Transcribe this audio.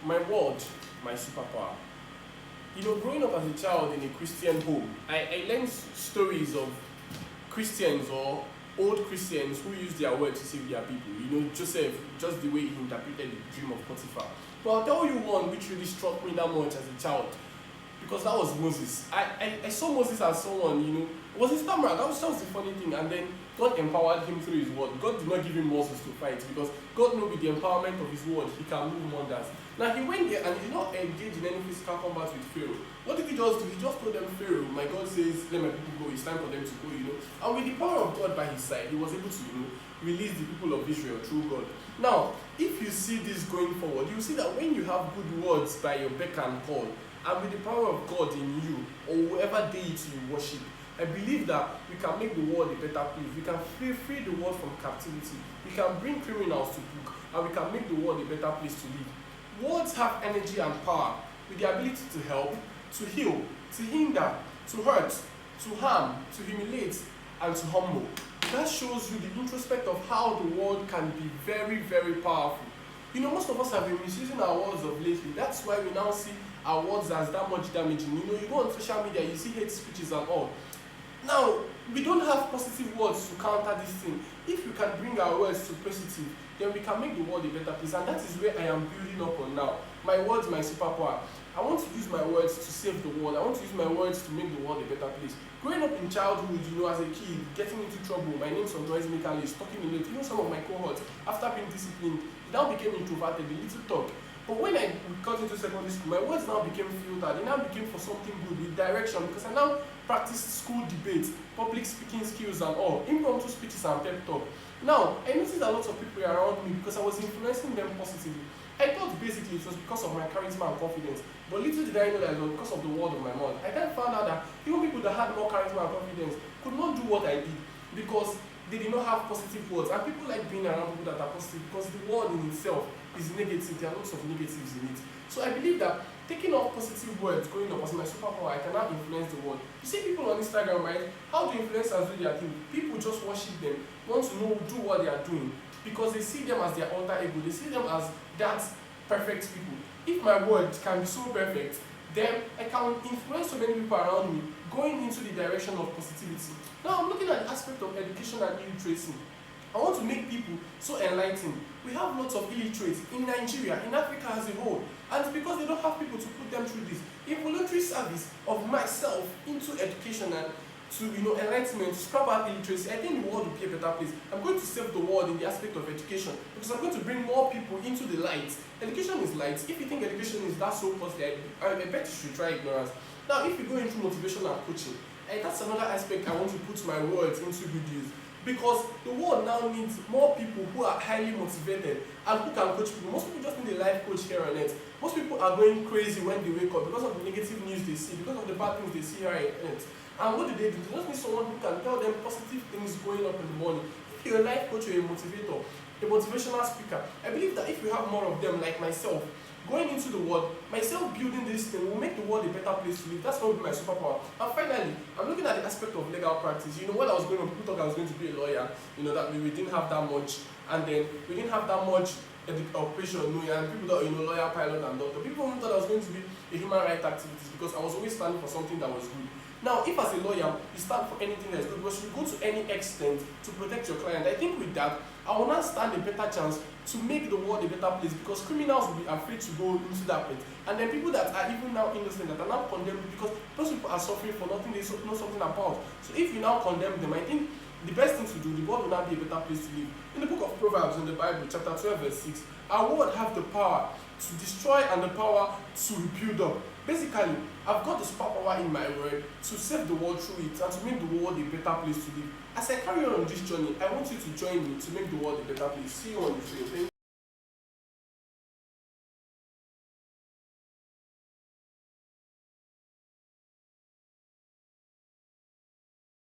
My word, my superpower. Growing up as a child in a Christian home, I learned stories of Christians or old Christians who used their word to save their people. Joseph, just the way he interpreted the dream of Potiphar. But I'll tell you one which really struck me that much as a child, because that was Moses. I saw Moses as someone, was his camera. That was the funny thing. And then God empowered him through his word. God did not give him Moses to fight, because God knew with the empowerment of his word, he can move wonders. Now he went there and he did not engage in any physical combat with Pharaoh. What did he just do? He just told them, Pharaoh, my God says, let my people go. It's time for them to go, And with the power of God by his side, he was able to, release the people of Israel through God. Now, if you see this going forward, you see that when you have good words by your beck and call, and with the power of God in you, or whoever deity you worship, I believe that we can make the world a better place. We can free the world from captivity. We can bring criminals to book, and we can make the world a better place to live. Words have energy and power with the ability to help, to heal, to hinder, to hurt, to harm, to humiliate, and to humble. That shows you the introspect of how the word can be very, very powerful. Most of us have been misusing our words of lately. That's why we now see our words as that much damaging. You go on social media, you see hate speeches and all. Now, we don't have positive words to counter this thing. If we can bring our words to positive, then we can make the world a better place. And that is where I am building up on now. My words, my superpower. I want to use my words to save the world. I want to use my words to make the world a better place. Growing up in childhood, as a kid, getting into trouble, my name's Noisy Nicholas, talking in late. Some of my cohorts, after being disciplined, they now became introverted, a little talk. But when I got into secondary school, my words now became filtered. They now became for something good, with direction, because I now practice school debates, public speaking skills and all, impromptu speeches and pep talk. Now, I noticed a lot of people around me because I was influencing them positively. I thought basically it was because of my charisma and confidence, but little did I know that it was because of the word of my mouth. I then found out that even people that had more charisma and confidence could not do what I did because they did not have positive words. And people like being around people that are positive because the word in itself is negative. There are lots of negatives in it. So I believe that taking off positive words, going up as my superpower, I can now influence the world. You see people on Instagram, right? How do influencers do their thing? People just worship them, want to do what they are doing because they see them as their alter ego. They see them as that perfect people. If my word can be so perfect, then I can influence so many people around me going into the direction of positivity. Now I'm looking at the aspect of education and illiteracy. I want to make people so enlightened. We have lots of illiterates in Nigeria, in Africa as a whole, and it's because they don't have people to put them through this. A voluntary service of myself into education and to enlightenment, to scrap out illiteracy, I think the world will be a better place. I'm going to save the world in the aspect of education because I'm going to bring more people into the light. Education is light. If you think education is that so costly, I bet you should try ignorance. Now, if you go into motivation and coaching, that's another aspect I want to put my words into good use. Because the world now needs more people who are highly motivated and who can coach people. Most people just need a life coach here on earth. Most people are going crazy when they wake up because of the negative news they see, because of the bad things they see here on earth. And what do? They just need someone who can tell them positive things going up in the morning. If you're a life coach or a motivator, a motivational speaker, I believe that if we have more of them like myself, going into the world, myself building this thing will make the world a better place to live. That's going to be my superpower. And finally, I'm looking at the aspect of legal practice. When I was going on, people thought I was going to be a lawyer, that we didn't have that much, and then we didn't have that much operation, and people thought, lawyer, pilot, and doctor. People thought I was going to be a human rights activist because I was always standing for something that was good. Now, if as a lawyer, you stand for anything that's good, because you go to any extent to protect your client, I think with that, I will now stand a better chance to make the world a better place because criminals will be afraid to go into that place. And then people that are even now innocent, that are now condemned because those people are suffering for nothing they know something about. So if you now condemn them, I think the best thing to do, the world will now be a better place to live. In the book of Proverbs in the Bible, chapter 12, verse 6, our word have the power to destroy and the power to build up. Basically, I've got the superpower in my word to save the world through it and to make the world a better place to live. As I carry on this journey, I want you to join me to make the world a better place. See you on the trail.